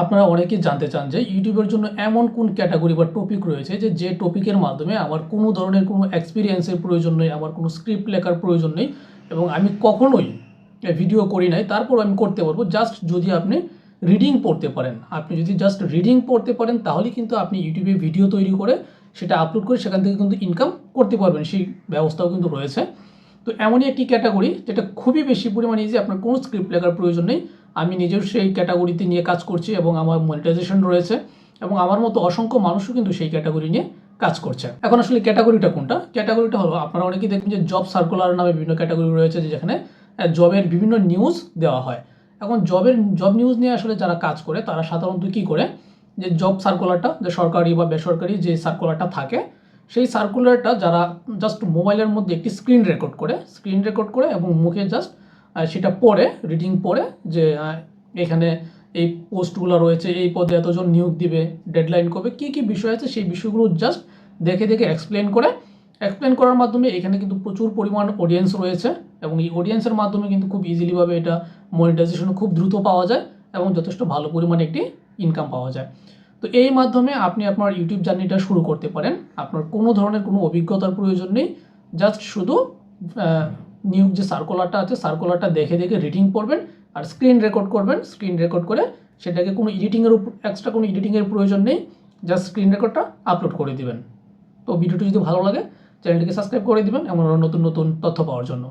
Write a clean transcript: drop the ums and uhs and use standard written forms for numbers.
আপনারা অনেকেই জানতে চান যে ইউটিউবের জন্য এমন কোন ক্যাটাগরি বা টপিক রয়েছে যে টপিকের মাধ্যমে আমার কোনো ধরনের কোনো এক্সপিরিয়েন্সের প্রয়োজন নেই, আমার কোনো স্ক্রিপ্ট লেখার প্রয়োজন নেই এবং আমি কখনোই ভিডিও করি নাই, তারপর আমি করতে পারবো জাস্ট যদি আপনি রিডিং পড়তে পারেন। আপনি যদি জাস্ট রিডিং পড়তে পারেন তাহলেই কিন্তু আপনি ইউটিউবে ভিডিও তৈরি করে সেটা আপলোড করে সেখান থেকে কিন্তু ইনকাম করতে পারবেন, সেই ব্যবস্থাও কিন্তু রয়েছে। তো এমনই একটি ক্যাটাগরি যেটা খুবই বেশি পরিমাণে ইজি, আপনার কোনো স্ক্রিপ্ট লেখার প্রয়োজন নেই। আমি নিজেও সেই ক্যাটাগরিতে নিয়ে কাজ করছি এবং আমার মনিটাইজেশন রয়েছে এবং আমার মতো অসংখ্য মানুষও কিন্তু সেই ক্যাটাগরি নিয়ে কাজ করছে। এখন আসলে ক্যাটাগরিটা কোনটা? ক্যাটাগরিটা হলো, আপনারা অনেকেই দেখবেন যে জব সার্কুলার নামে বিভিন্ন ক্যাটাগরি রয়েছে যেখানে জবের বিভিন্ন নিউজ দেওয়া হয়। এখন জব নিউজ নিয়ে আসলে যারা কাজ করে তারা সাধারণত কী করে, যে জব সার্কুলারটা, যে সরকারি বা বেসরকারি যে সার্কুলারটা থাকে, সেই সার্কুলারটা যারা জাস্ট মোবাইলের মধ্যে একটি স্ক্রিন রেকর্ড করে এবং মুখে জাস্ট সেটা পড়ে, রিডিং পড়ে, যে এখানে এই পোস্টগুলো রয়েছে, এই পদে এতজন নিয়োগ দিবে, ডেডলাইন কবে, কী কী বিষয় আছে সেই বিষয়গুলো জাস্ট দেখে এক্সপ্লেন করার মাধ্যমে এখানে কিন্তু প্রচুর পরিমাণ অডিয়েন্স রয়েছে এবং এই অডিয়েন্সের মাধ্যমে কিন্তু খুব ইজিলিভাবে এটা মনিটাইজেশন খুব দ্রুত পাওয়া যায় এবং যথেষ্ট ভালো পরিমাণে একটি ইনকাম পাওয়া যায়। তো এই মাধ্যমে আপনি আপনার ইউটিউব জার্নিটা শুরু করতে পারেন। আপনার কোনো ধরনের কোনো অভিজ্ঞতার প্রয়োজন নেই, জাস্ট শুধু নিয়োগ যে সার্কুলারটা আছে সার্কুলারটা দেখে রিডিং পড়বেন আর স্ক্রিন রেকর্ড করে সেটাকে কোনো এক্সট্রা কোনো এডিটিংয়ের প্রয়োজন নেই, জাস্ট স্ক্রিন রেকর্ডটা আপলোড করে দিবেন। তো ভিডিওটি যদি ভালো লাগে চ্যানেলটিকে সাবস্ক্রাইব করে দিবেন এমন নতুন নতুন তথ্য পাওয়ার জন্য।